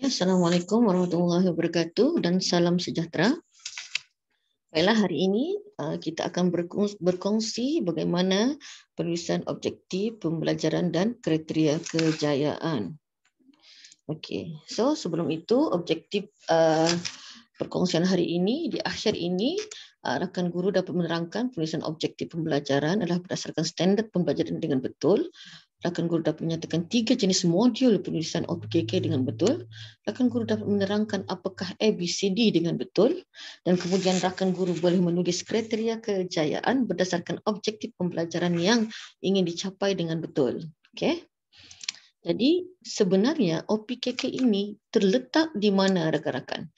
Assalamualaikum warahmatullahi wabarakatuh dan salam sejahtera. Baiklah, hari ini kita akan berkongsi bagaimana penulisan objektif pembelajaran dan kriteria kejayaan. Okey, so sebelum itu objektif perkongsian hari ini, di akhir ini rakan guru dapat menerangkan penulisan objektif pembelajaran adalah berdasarkan standard pembelajaran dengan betul. Rakan guru dapat menyatakan 3 jenis modul penulisan OPKK dengan betul. Rakan guru dapat menerangkan apakah ABCD dengan betul. Dan kemudian rakan guru boleh menulis kriteria kejayaan berdasarkan objektif pembelajaran yang ingin dicapai dengan betul. Okey. Jadi sebenarnya OPKK ini terletak di mana rakan-rakan?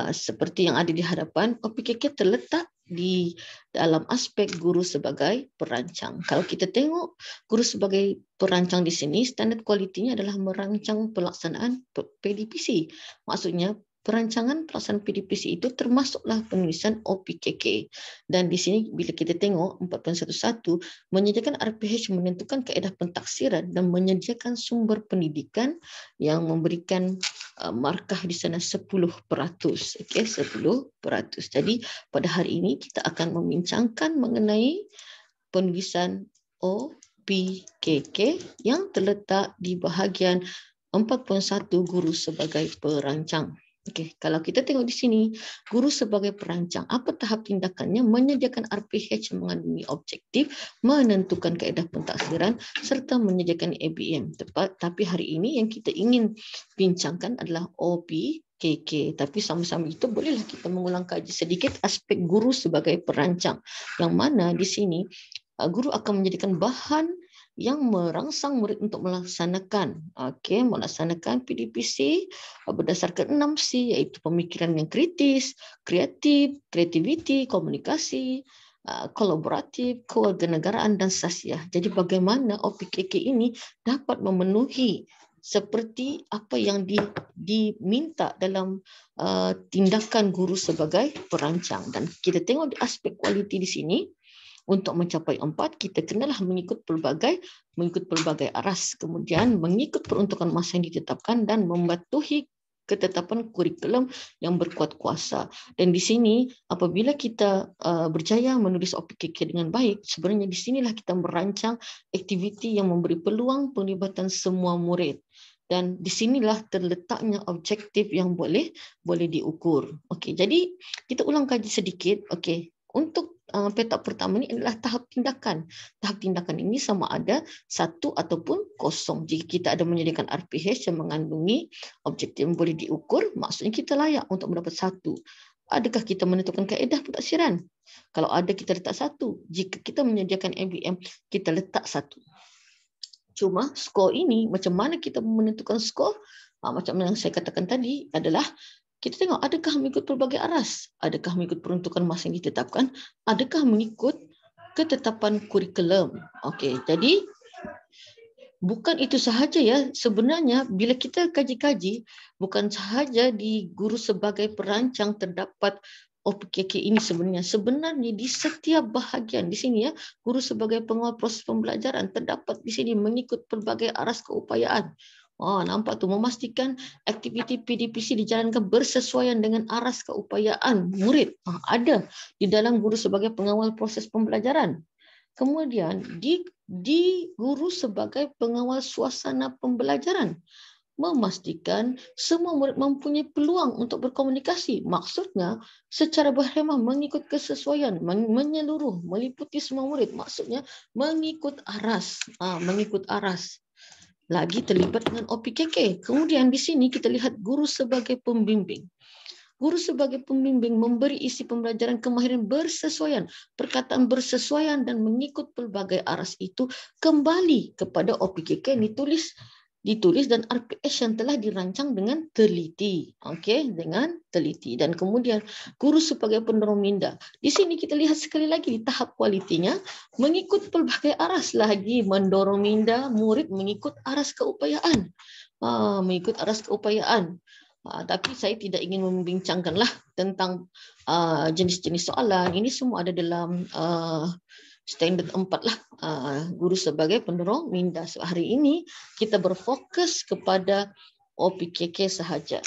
Seperti yang ada di hadapan, OPKK terletak di dalam aspek guru sebagai perancang. Kalau kita tengok guru sebagai perancang di sini, standard kualitinya adalah merancang pelaksanaan PDPC. Maksudnya perancangan pelaksanaan PDPC itu termasuklah penulisan OPKK. Dan di sini bila kita tengok 4.11 menyediakan RPH menentukan kaedah pentaksiran dan menyediakan sumber pendidikan yang memberikan markah di sana 10%. Okey, 10%. Jadi pada hari ini kita akan membincangkan mengenai penulisan OPKK yang terletak di bahagian 4.1 guru sebagai perancang. Okey, kalau kita tengok di sini, guru sebagai perancang, apa tahap tindakannya? Menyediakan RPH yang mengandungi objektif, menentukan kaedah pentaksiran serta menyediakan ABM. Tapi hari ini yang kita ingin bincangkan adalah OPKK. Tapi sama-sama itu bolehlah kita mengulang kaji sedikit aspek guru sebagai perancang. Yang mana di sini guru akan menjadikan bahan yang merangsang murid untuk melaksanakan PDPC berdasarkan 6C, iaitu pemikiran yang kritis, kreatif, kreativiti, komunikasi, kolaboratif, kewarganegaraan dan sasiah. Jadi bagaimana OPKK ini dapat memenuhi seperti apa yang diminta dalam tindakan guru sebagai perancang. Dan kita tengok di aspek kualiti di sini. Untuk mencapai 4, kita kenalah mengikut pelbagai aras. Kemudian mengikut peruntukan masa yang ditetapkan dan mematuhi ketetapan kurikulum yang berkuat kuasa. Dan di sini apabila kita berjaya menulis OPKK dengan baik, sebenarnya di sinilah kita merancang aktiviti yang memberi peluang penglibatan semua murid. Dan di sinilah terletaknya objektif yang boleh diukur. Okey, jadi kita ulang kaji sedikit. Okey, untuk petak pertama ini adalah tahap tindakan. Tahap tindakan ini sama ada 1 ataupun 0. Jika kita ada menyediakan RPH yang mengandungi objektif yang boleh diukur, maksudnya kita layak untuk mendapat 1. Adakah kita menentukan kaedah pentaksiran? Kalau ada, kita letak 1. Jika kita menyediakan ABM, kita letak 1. Cuma skor ini, macam mana kita menentukan skor? Macam yang saya katakan tadi adalah kita tengok adakah mengikut pelbagai aras, adakah mengikut peruntukan masa yang ditetapkan, adakah mengikut ketetapan kurikulum. Okey, jadi bukan itu sahaja ya. Sebenarnya bila kita kaji-kaji, bukan sahaja di guru sebagai perancang terdapat OPKK ini sebenarnya di setiap bahagian di sini ya, guru sebagai pengawal proses pembelajaran terdapat di sini mengikut pelbagai aras keupayaan. Nampak tu, memastikan aktiviti PDPC dijalankan bersesuaian dengan aras keupayaan murid. Ada di dalam guru sebagai pengawal proses pembelajaran. Kemudian di guru sebagai pengawal suasana pembelajaran, memastikan semua murid mempunyai peluang untuk berkomunikasi. Maksudnya secara berhemah mengikut kesesuaian, menyeluruh, meliputi semua murid. Maksudnya mengikut aras. Mengikut aras. Lagi terlibat dengan OPKK. Kemudian di sini kita lihat guru sebagai pembimbing. Guru sebagai pembimbing memberi isi pembelajaran kemahiran bersesuaian, perkataan bersesuaian dan mengikut pelbagai aras itu kembali kepada OPKK yang ditulis dan RPS yang telah dirancang dengan teliti. Okey, dengan teliti. Dan kemudian guru sebagai pendorong minda. Di sini kita lihat sekali lagi di tahap kualitinya mengikut pelbagai aras, lagi mendorong minda murid mengikut aras keupayaan. Mengikut aras keupayaan. Tapi saya tidak ingin membincangkanlah tentang jenis-jenis soalan. Ini semua ada dalam standard 4 lah, guru sebagai pendorong minda. So, hari ini kita berfokus kepada OPKK sahaja.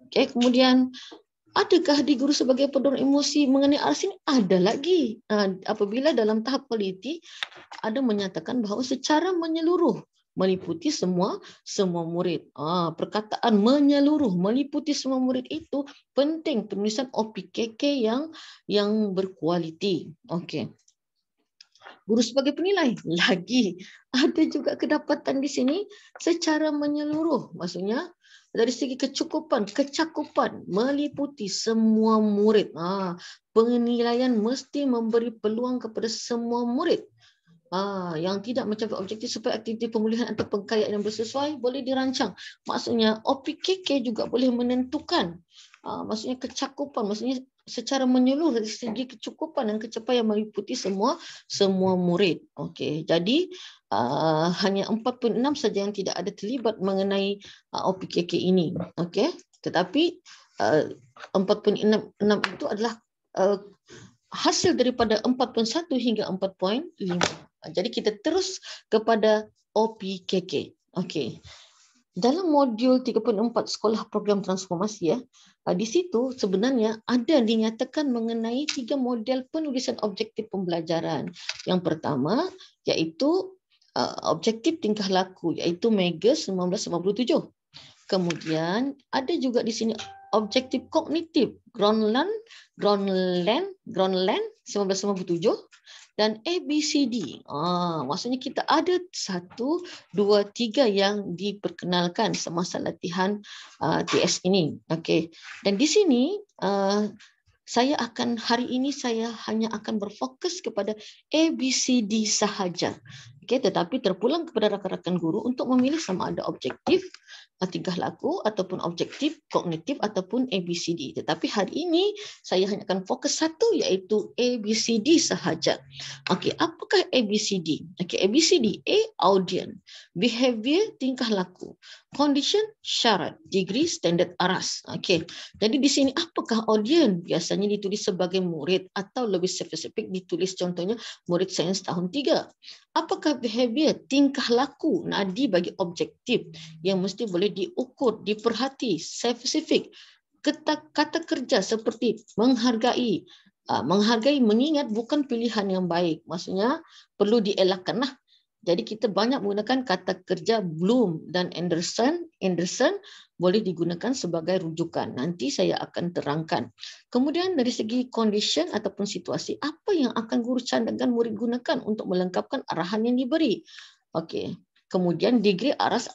Okey, kemudian adakah di guru sebagai pendorong emosi mengenai aras ini? Ada lagi. Apabila dalam tahap kualiti ada menyatakan bahawa secara menyeluruh meliputi semua murid. Perkataan menyeluruh meliputi semua murid itu penting, penulisan OPKK yang berkualiti. Okey. Guru sebagai penilai lagi ada juga kedapatan di sini secara menyeluruh, maksudnya dari segi kecakupan meliputi semua murid. Penilaian mesti memberi peluang kepada semua murid yang tidak mencapai objektif supaya aktiviti pemulihan atau pengkayaan yang bersesuai boleh dirancang. Maksudnya OPKK juga boleh menentukan maksudnya kecakupan, maksudnya secara menyeluruh dari segi kecukupan dan kecapaian meliputi semua murid. Okey, jadi hanya 46 saja yang tidak ada terlibat mengenai OPKK ini. Okey, tetapi 46 itu adalah hasil daripada 4.1 hingga 4.5. Jadi kita terus kepada OPKK. Okey. Dalam modul 34 sekolah program transformasi di situ sebenarnya ada dinyatakan mengenai 3 model penulisan objektif pembelajaran. Yang pertama iaitu objektif tingkah laku iaitu Mega 1997. Kemudian ada juga di sini objektif kognitif Groenland 1997 dan ABCD. Maksudnya kita ada 1, 2, 3 yang diperkenalkan semasa latihan TS ini. Okey. Dan di sini hari ini saya hanya akan berfokus kepada ABCD sahaja. Okey, tetapi terpulang kepada rakan-rakan guru untuk memilih sama ada objektif tingkah laku ataupun objektif kognitif ataupun ABCD. Tetapi hari ini saya hanya akan fokus satu iaitu ABCD sahaja. Okey, apakah ABCD? Okey, ABCD, A audience, behavior tingkah laku, condition syarat, degree standard aras. Okey. Jadi di sini apakah audience? Biasanya ditulis sebagai murid atau lebih spesifik ditulis contohnya murid sains tahun 3. Apakah behavior? Tingkah laku, nadi bagi objektif yang mesti boleh diukur, diperhati, spesifik. Kata kerja seperti menghargai, mengingat bukan pilihan yang baik. Maksudnya perlu dielakkanlah. Jadi kita banyak menggunakan kata kerja Bloom dan Anderson boleh digunakan sebagai rujukan. Nanti saya akan terangkan. Kemudian dari segi condition ataupun situasi, apa yang akan guru cadangkan murid gunakan untuk melengkapkan arahan yang diberi. Okey. Kemudian degree aras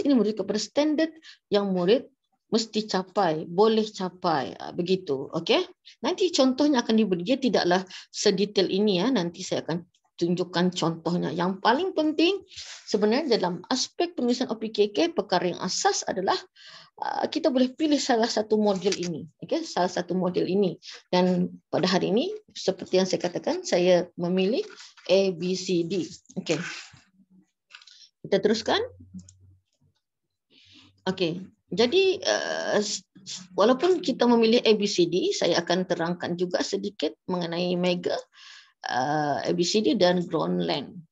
ini merujuk kepada standard yang murid mesti capai, boleh capai. Begitu. Okey. Nanti contohnya akan diberi. Dia tidaklah sedetail ini nanti saya akan tunjukkan contohnya. Yang paling penting sebenarnya dalam aspek penulisan OPKK, perkara yang asas adalah kita boleh pilih salah satu model ini. Okey, salah satu model ini. Dan pada hari ini seperti yang saya katakan, saya memilih ABCD. Okey. Kita teruskan. Okey. Jadi walaupun kita memilih ABCD, saya akan terangkan juga sedikit mengenai Mega, ABCD dan Groenland.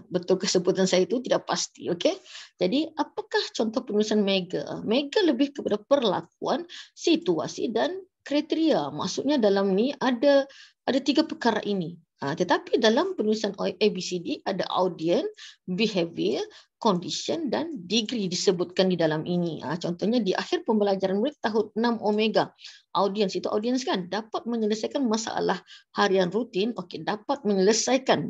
Betul kesebutan saya itu tidak pasti. Okey. Jadi apakah contoh penulisan Mega? Mega lebih kepada perlakuan, situasi dan kriteria. Maksudnya dalam ni ada 3 perkara ini. Tetapi dalam penulisan ABCD ada audience, behavior, condition dan degree disebutkan di dalam ini. Contohnya di akhir pembelajaran murid tahun 6 Omega. Audience itu audience kan dapat menyelesaikan masalah harian rutin. Okey, dapat menyelesaikan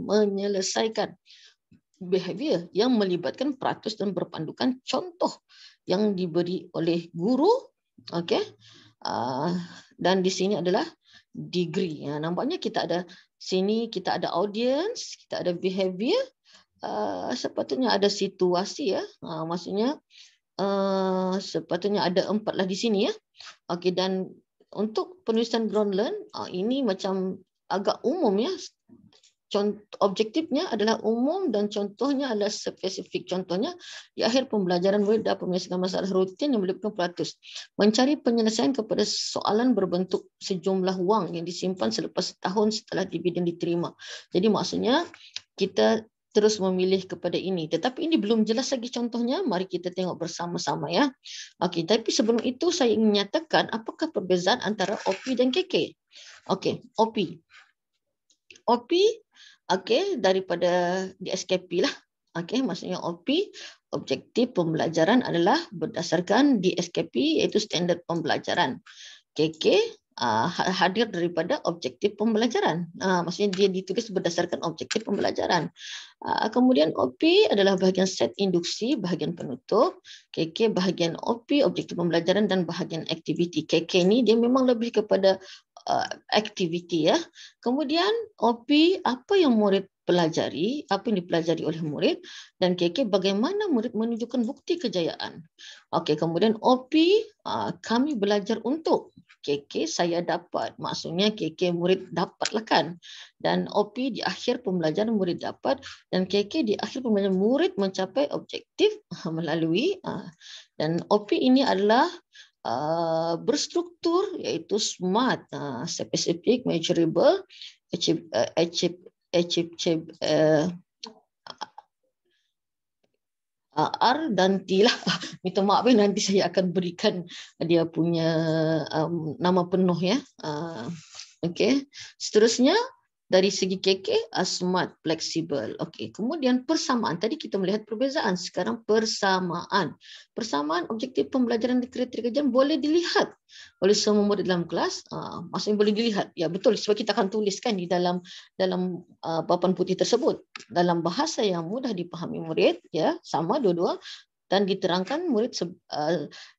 behavior yang melibatkan peratus dan berpandukan contoh yang diberi oleh guru. Okey. Dan di sini adalah degree. Nampaknya kita ada sini, kita ada audience, kita ada behavior, sepatutnya ada situasi maksudnya sepatutnya ada 4 lah di sini ya. Okey, dan untuk penulisan Groenland ini macam agak umum ya. Objektifnya adalah umum dan contohnya adalah spesifik. Contohnya di akhir pembelajaran murid dapat menyelesaikan masalah rutin yang melibatkan peratus. Mencari penyelesaian kepada soalan berbentuk sejumlah wang yang disimpan selepas setahun setelah dividen diterima. Jadi maksudnya kita terus memilih kepada ini. Tetapi ini belum jelas lagi contohnya. Mari kita tengok bersama-sama ya. Okey, tapi sebelum itu saya ingin menyatakan apakah perbezaan antara OP dan KK. Okey, OP. OP, okey, daripada DSKP lah. Okey, maksudnya OP, objektif pembelajaran adalah berdasarkan DSKP iaitu standard pembelajaran. KK hadir daripada objektif pembelajaran. Maksudnya dia ditulis berdasarkan objektif pembelajaran. Kemudian OP adalah bahagian set induksi, bahagian penutup. KK bahagian OP, objektif pembelajaran dan bahagian aktiviti. KK ni dia memang lebih kepada aktiviti ya. Kemudian OP apa yang murid pelajari, apa yang dipelajari oleh murid, dan KK bagaimana murid menunjukkan bukti kejayaan. Okey, kemudian OP kami belajar untuk, KK saya dapat, maksudnya KK murid dapatlah kan. Dan OP di akhir pembelajaran murid dapat, dan KK di akhir pembelajaran murid mencapai objektif melalui dan OP ini adalah berstruktur iaitu SMART, specific, measurable, R dan T lah. Minta maaf nanti saya akan berikan dia punya nama penuh ya. Okey. Seterusnya dari segi KK, SMART, fleksibel. Okey. Kemudian persamaan. Tadi kita melihat perbezaan. Sekarang persamaan. Persamaan objektif pembelajaran di kriteria kajian boleh dilihat oleh semua murid dalam kelas. Maksudnya boleh dilihat. Ya betul. Sebab kita akan tuliskan di dalam papan putih tersebut. Dalam bahasa yang mudah dipahami murid, ya sama dua-dua. Dan diterangkan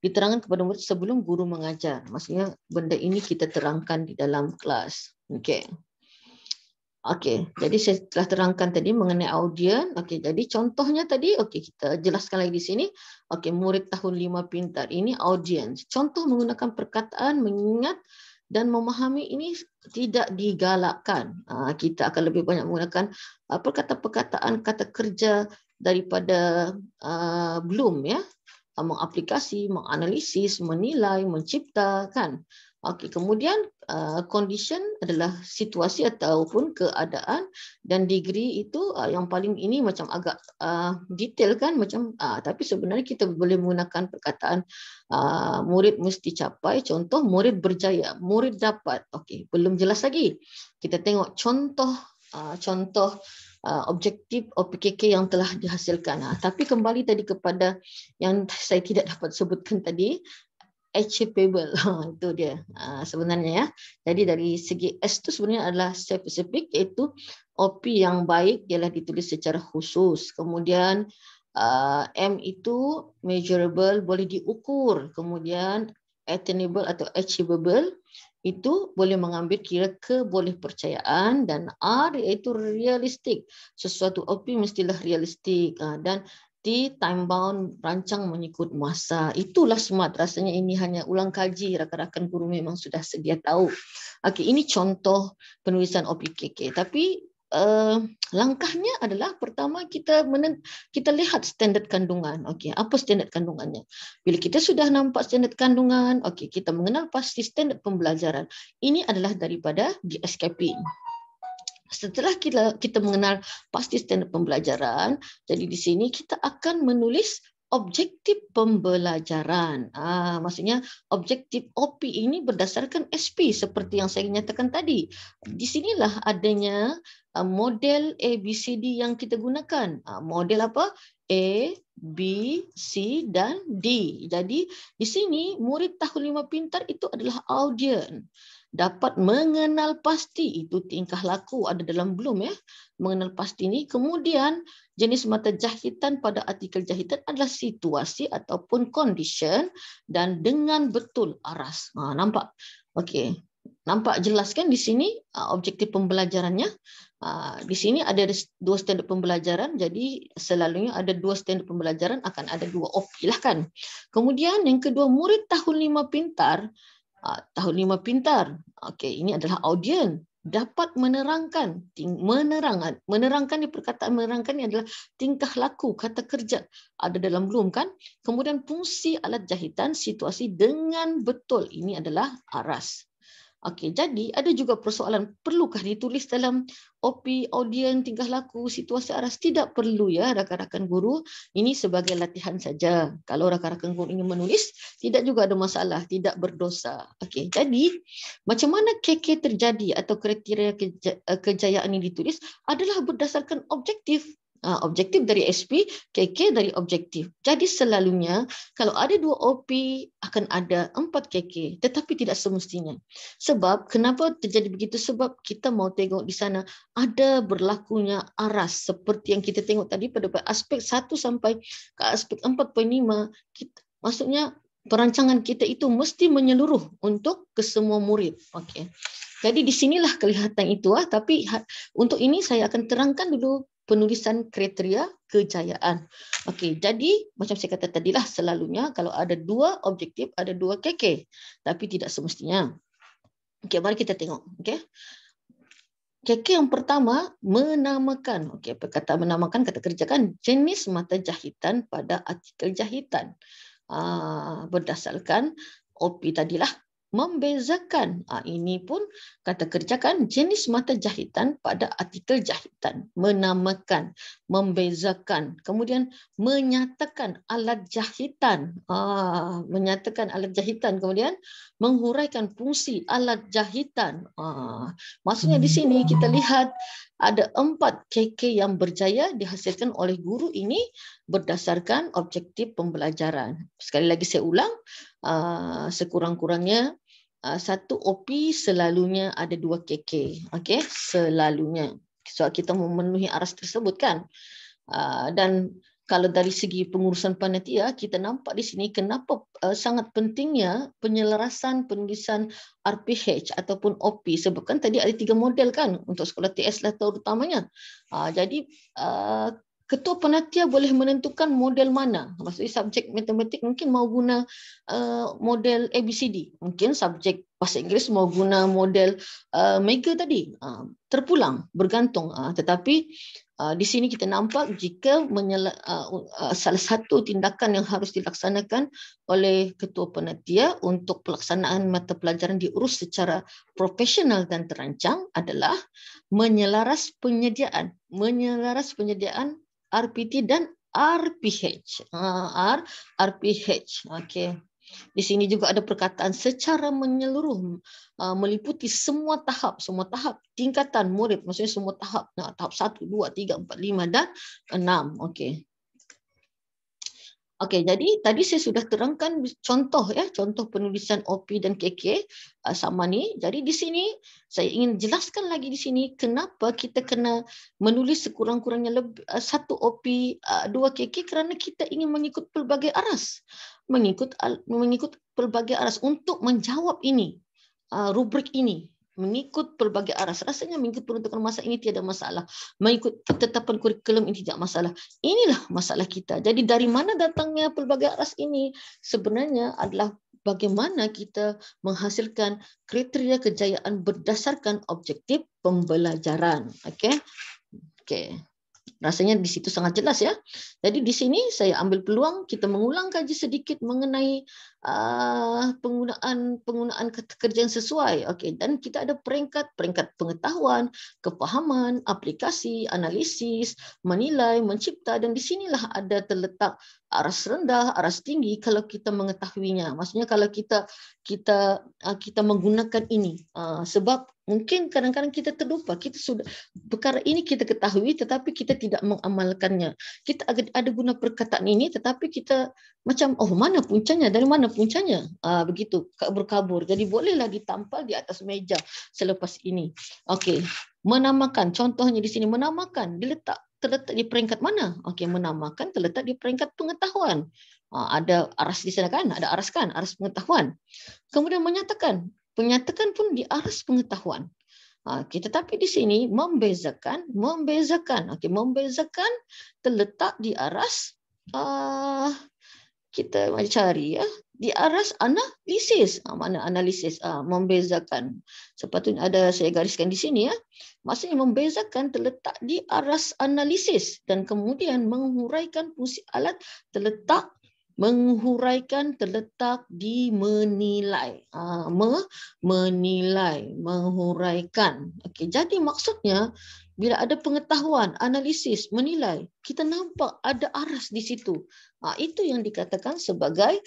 diterangkan kepada murid sebelum guru mengajar. Maksudnya benda ini kita terangkan di dalam kelas. Okey. Okey, jadi saya telah terangkan tadi mengenai audien. Okey, jadi contohnya tadi, okey kita jelaskan lagi di sini. Okey, murid tahun 5 pintar ini audien. Contoh menggunakan perkataan mengingat dan memahami ini tidak digalakkan. Kita akan lebih banyak menggunakan perkataan-perkataan kata kerja daripada Bloom ya. Mengaplikasi, menganalisis, menilai, menciptakan. Okey, kemudian condition adalah situasi ataupun keadaan, dan degree itu yang paling ini macam agak detail kan macam tapi sebenarnya kita boleh menggunakan perkataan murid mesti capai. Contoh murid berjaya, murid dapat. Okey, belum jelas lagi. Kita tengok contoh objektif OPKK yang telah dihasilkan. Tapi kembali tadi kepada yang saya tidak dapat sebutkan tadi, achievable. Itu dia sebenarnya ya. Jadi dari segi S itu sebenarnya adalah specific, iaitu OP yang baik ialah ditulis secara khusus. Kemudian M itu measurable, boleh diukur. Kemudian attainable atau achievable itu boleh mengambil kira kebolehpercayaan, dan R iaitu realistik. Sesuatu OP mestilah realistik, dan T time bound, rancang mengikut masa. Itulah SMART. Rasanya ini hanya ulang kaji, rakan-rakan guru memang sudah sedia tahu. Okey, ini contoh penulisan OPKK. Tapi langkahnya adalah pertama kita lihat standard kandungan. Okey, apa standard kandungannya? Bila kita sudah nampak standard kandungan, okey, kita mengenal pasti standard pembelajaran. Ini adalah daripada DSKP. Setelah kita mengenal pasti standard pembelajaran, jadi di sini kita akan menulis objektif pembelajaran. Maksudnya objektif OP ini berdasarkan SP seperti yang saya nyatakan tadi. Di sinilah adanya model ABCD yang kita gunakan. Model apa? A, B, C dan D. Jadi di sini murid tahun 5 pintar itu adalah audien. Dapat mengenal pasti, itu tingkah laku ada dalam Bloom ya. Mengenal pasti ini. Kemudian jenis mata jahitan pada artikel jahitan adalah situasi ataupun condition, dan dengan betul aras. Nampak? Okey. Nampak jelas kan di sini objektif pembelajarannya. Di sini ada 2 standard pembelajaran, jadi selalunya ada 2 standard pembelajaran, akan ada 2 OP lah kan. Kemudian yang kedua, murid tahun 5 pintar. Tahun 5 pintar. Okey, ini adalah audien. Dapat menerangkan. Menerangkan ni, perkataan menerangkan ni adalah tingkah laku, kata kerja. Ada dalam Bloom kan. Kemudian fungsi alat jahitan, situasi dengan betul. Ini adalah aras. Okey, jadi ada juga persoalan, perlukah ditulis dalam OP, audien, tingkah laku, situasi aras? Tidak perlu ya rakan-rakan guru. Ini sebagai latihan saja. Kalau rakan-rakan guru ingin menulis, tidak juga ada masalah, tidak berdosa. Okey, jadi macam mana KK terjadi atau kriteria kejayaan ini ditulis adalah berdasarkan objektif. Objektif dari SP, KK dari objektif. Jadi selalunya kalau ada 2 OP akan ada 4 KK, tetapi tidak semestinya. Sebab kenapa terjadi begitu? Sebab kita mau tengok di sana ada berlakunya aras seperti yang kita tengok tadi pada aspek 1 sampai ke aspek 4.5. Maksudnya perancangan kita itu mesti menyeluruh untuk ke semua murid. Okey. Jadi di sinilah kelihatan itu. Tapi untuk ini saya akan terangkan dulu penulisan kriteria kejayaan. Okey, jadi macam saya kata tadilah, selalunya kalau ada 2 objektif, ada 2 KK. Tapi tidak semestinya. Okey, mari kita tengok. Okey. KK yang pertama, menamakan. Okey, perkataan menamakan, kata kerjakan jenis mata jahitan pada artikel jahitan. Berdasarkan OP tadilah, membezakan. Ini pun kata kerjakan jenis mata jahitan pada artikel jahitan. Menamakan, membezakan. Kemudian menyatakan alat jahitan. Menyatakan alat jahitan. Kemudian menghuraikan fungsi alat jahitan. Maksudnya di sini kita lihat ada 4 KK yang berjaya dihasilkan oleh guru ini berdasarkan objektif pembelajaran. Sekali lagi saya ulang, sekurang-kurangnya 1 OP selalunya ada 2 KK. Okey, selalunya. So kita memenuhi aras tersebut kan. Dan kalau dari segi pengurusan panitia, kita nampak di sini kenapa sangat pentingnya penyelarasan penulisan RPH ataupun OP. Sebab kan tadi ada 3 model kan untuk sekolah TS lah terutamanya. Jadi ketua panitia boleh menentukan model mana. Maksudnya subjek matematik mungkin mau guna model ABCD. Mungkin subjek bahasa Inggeris mau guna model Mega tadi. Terpulang, bergantung. Tetapi di sini kita nampak jika salah satu tindakan yang harus dilaksanakan oleh ketua panitia untuk pelaksanaan mata pelajaran diurus secara profesional dan terancang adalah menyelaras penyediaan RPT dan RPH. RPH. Okey. Di sini juga ada perkataan secara menyeluruh, meliputi semua tahap tingkatan murid, maksudnya semua tahap. Tahap 1, 2, 3, 4, 5 dan 6. Okey. Okey, jadi tadi saya sudah terangkan contoh penulisan OP dan KK sama ni. Jadi di sini saya ingin jelaskan lagi di sini kenapa kita kena menulis sekurang-kurangnya 1 OP, 2 KK kerana kita ingin mengikut pelbagai aras. Mengikut pelbagai aras untuk menjawab ini, rubrik ini. Mengikut pelbagai aras. Rasanya mengikut peruntukan masa ini tiada masalah. Mengikut ketetapan kurikulum ini tidak masalah. Inilah masalah kita. Jadi dari mana datangnya pelbagai aras ini? Sebenarnya adalah bagaimana kita menghasilkan kriteria kejayaan berdasarkan objektif pembelajaran. Okey. Okey. Rasanya di situ sangat jelas ya. Jadi di sini saya ambil peluang kita mengulang kaji sedikit mengenai penggunaan kata kerja yang sesuai. Okey, dan kita ada peringkat pengetahuan, kefahaman, aplikasi, analisis, menilai, mencipta, dan di sinilah ada terletak aras rendah, aras tinggi kalau kita mengetahuinya. Maksudnya kalau kita menggunakan ini, sebab mungkin kadang-kadang kita terlupa, kita sudah perkara ini kita ketahui tetapi kita tidak mengamalkannya. Kita ada guna perkataan ini tetapi kita macam mana puncanya, dari mana puncanya, begitu berkabur. Jadi bolehlah ditampal di atas meja selepas ini. Okey, menamakan, contohnya di sini menamakan terletak di peringkat mana? Okey, menamakan terletak di peringkat pengetahuan. Ada aras di sana kan? Ada aras kan? Aras pengetahuan. Kemudian menyatakan pun di aras pengetahuan. Tetapi di sini membezakan. Okey, membezakan terletak di aras kita cari ya, di aras analisis. Mana analisis? Membezakan. Sepatutnya ada saya gariskan di sini ya. Maksudnya membezakan terletak di aras analisis dan kemudian menghuraikan fungsi alat terletak Menghuraikan terletak di menilai. Menilai, menghuraikan. Okey, jadi maksudnya bila ada pengetahuan, analisis, menilai, kita nampak ada aras di situ. Itu yang dikatakan sebagai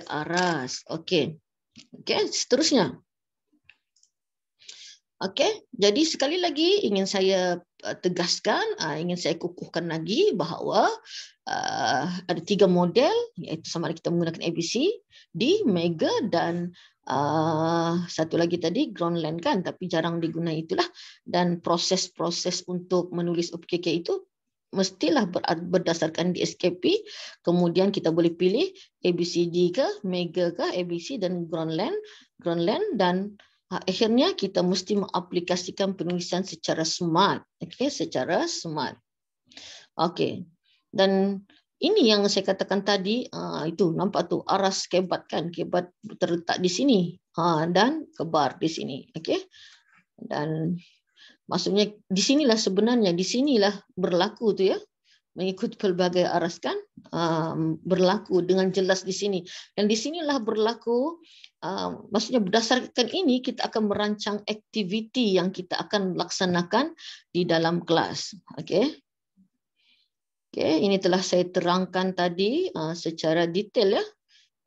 aras. Okey. Okey, seterusnya. Okey, jadi sekali lagi ingin saya tegaskan, ingin saya kukuhkan lagi bahawa ada 3 model, iaitu sama ada kita menggunakan ABC, D, Mega dan satu lagi tadi Groundland kan, tapi jarang digunakan itulah. Dan proses-proses untuk menulis OPKK itu mestilah berdasarkan DSKP, kemudian kita boleh pilih ABCD ke, Mega ke, ABC dan Groundland dan akhirnya kita mesti mengaplikasikan penulisan secara smart. Okey, secara smart. Okey. Dan ini yang saya katakan tadi, itu nampak tu aras kebat kan, kebat terletak di sini dan kebar di sini. Okey. Dan maksudnya di sinilah sebenarnya, di sinilah berlaku tu ya. Mengikut pelbagai aras kan, berlaku dengan jelas di sini. Dan di sinilah berlaku, maksudnya berdasarkan ini kita akan merancang aktiviti yang kita akan laksanakan di dalam kelas. Okey. Okey, ini telah saya terangkan tadi secara detail ya.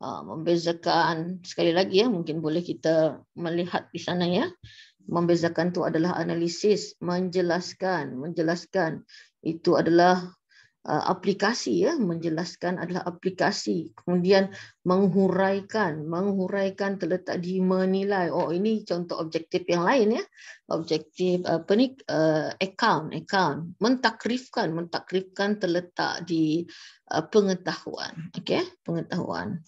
Membezakan sekali lagi ya, mungkin boleh kita melihat di sana ya. Membezakan itu adalah analisis, menjelaskan itu adalah aplikasi ya, menjelaskan adalah aplikasi. Kemudian menghuraikan terletak di menilai. Oh, ini contoh objektif yang lain ya. Objektif account. Mentakrifkan terletak di pengetahuan. Okey, pengetahuan.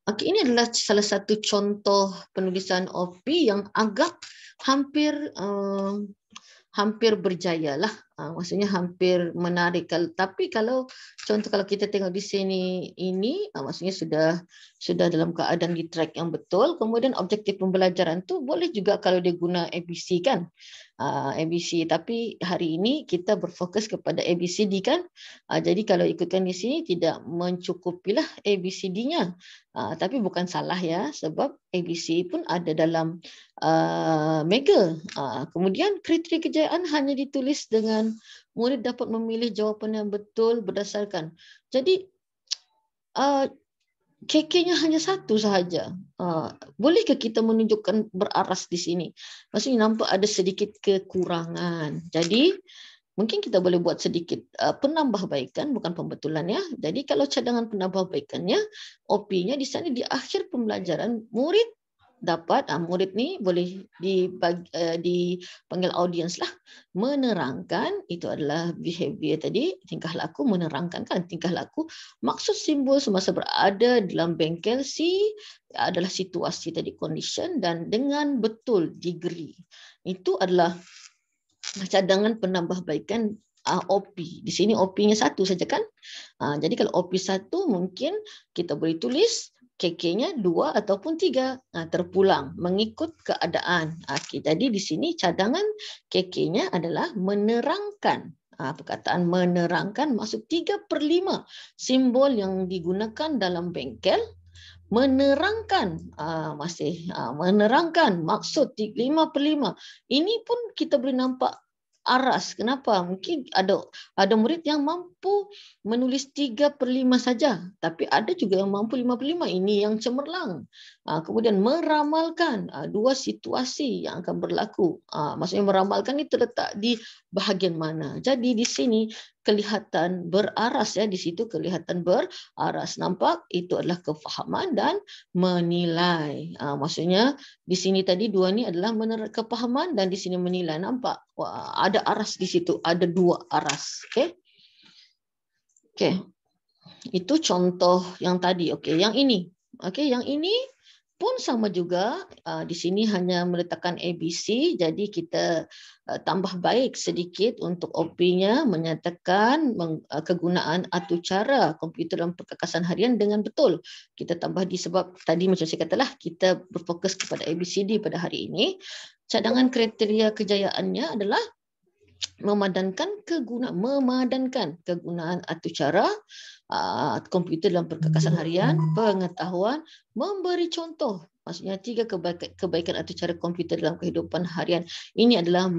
Okey, ini adalah salah satu contoh penulisan OP yang agak hampir berjaya lah. Maksudnya hampir menarik. Tapi kalau contoh kalau kita tengok di sini ini, maksudnya sudah dalam keadaan di track yang betul. Kemudian objektif pembelajaran tu boleh juga kalau dia guna ABC kan. ABC, tapi hari ini kita berfokus kepada ABCD kan. Jadi kalau ikutkan di sini tidak mencukupilah ABCD-nya. Tapi bukan salah ya, sebab ABC pun ada dalam Mega. Kemudian kriteria kejayaan hanya ditulis dengan murid dapat memilih jawapan yang betul berdasarkan. Jadi KK-nya hanya satu sahaja. Bolehkah kita menunjukkan beraras di sini? Maksudnya nampak ada sedikit kekurangan. Jadi mungkin kita boleh buat sedikit penambahbaikan, bukan pembetulan ya. Jadi kalau cadangan penambahbaikannya, OP-nya di sana di akhir pembelajaran murid dapat, murid ni boleh dipanggil audience lah, menerangkan, itu adalah behavior tadi, tingkah laku, menerangkan kan tingkah laku, maksud simbol semasa berada dalam bengkel C adalah situasi tadi, condition, dan dengan betul degree. Itu adalah cadangan penambahbaikan OP. Di sini OP-nya satu saja kan. Jadi kalau OP satu mungkin kita boleh tulis KK-nya 2 ataupun 3 terpulang mengikut keadaan. Okey, jadi di sini cadangan KK-nya adalah menerangkan. Perkataan menerangkan maksud 3/5 simbol yang digunakan dalam bengkel menerangkan menerangkan maksud 5/5. Ini pun kita boleh nampak aras. Kenapa? Mungkin ada murid yang mampu menulis 3/5 saja, tapi ada juga yang mampu 5/5. Ini yang cemerlang. Kemudian meramalkan dua situasi yang akan berlaku. Maksudnya meramalkan ini terletak di bahagian mana. Jadi di sini kelihatan beraras ya, di situ kelihatan beraras. Nampak itu adalah kefahaman dan menilai. Maksudnya di sini tadi dua ni adalah kepahaman dan di sini menilai. Nampak? Wah, ada aras di situ, ada 2 aras. Okey. Okey. Itu contoh yang tadi. Okey, yang ini. Okey, yang ini pun sama juga. Di sini hanya meletakkan ABC, jadi kita tambah baik sedikit untuk OP-nya, menyatakan kegunaan atau cara komputer dalam perkakasan harian dengan betul. Kita tambah di sebab tadi macam saya katalah, kita berfokus kepada ABCD pada hari ini. Cadangan kriteria kejayaannya adalah memadankan kegunaan atau cara, komputer dalam perkakasan harian, pengetahuan, memberi contoh. Maksudnya 3 kebaikan atau cara komputer dalam kehidupan harian. Ini adalah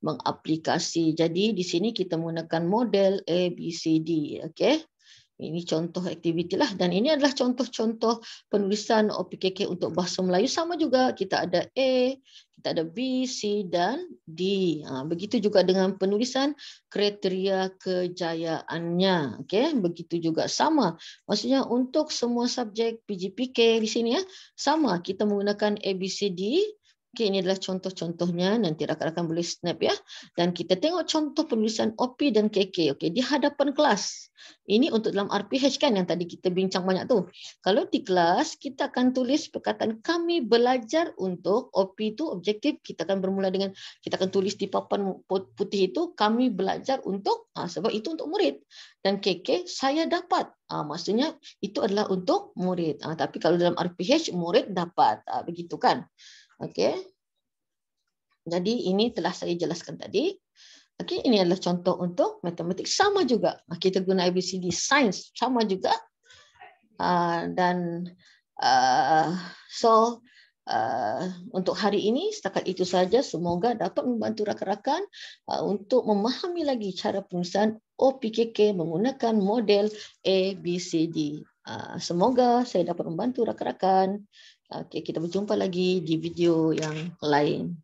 mengaplikasi. Jadi di sini kita menggunakan model ABCD. Okey. Ini contoh aktiviti lah, dan ini adalah contoh-contoh penulisan OPKK untuk bahasa Melayu. Sama juga, kita ada A, kita ada B, C dan D. Begitu juga dengan penulisan kriteria kejayaannya. Okay? Begitu juga sama. Maksudnya untuk semua subjek PGPK di sini ya, sama. Kita menggunakan ABCD. Okay, ini adalah contoh-contohnya. Nanti rakan-rakan boleh snap ya. Dan kita tengok contoh penulisan OP dan KK. Okay, di hadapan kelas. Ini untuk dalam RPH kan yang tadi kita bincang banyak tu. Kalau di kelas, kita akan tulis perkataan kami belajar untuk OP itu objektif. Kita akan bermula dengan, kita akan tulis di papan putih itu, kami belajar untuk, sebab itu untuk murid. Dan KK, saya dapat. Maksudnya itu adalah untuk murid. Tapi kalau dalam RPH, murid dapat. Begitu kan? Okey. Jadi ini telah saya jelaskan tadi. Okey, ini adalah contoh untuk matematik, sama juga. Kita guna ABCD, sains sama juga. Dan untuk hari ini setakat itu saja. Semoga dapat membantu rakan-rakan untuk memahami lagi cara penulisan OPKK menggunakan model ABCD. Semoga saya dapat membantu rakan-rakan. Okey, kita berjumpa lagi di video yang lain.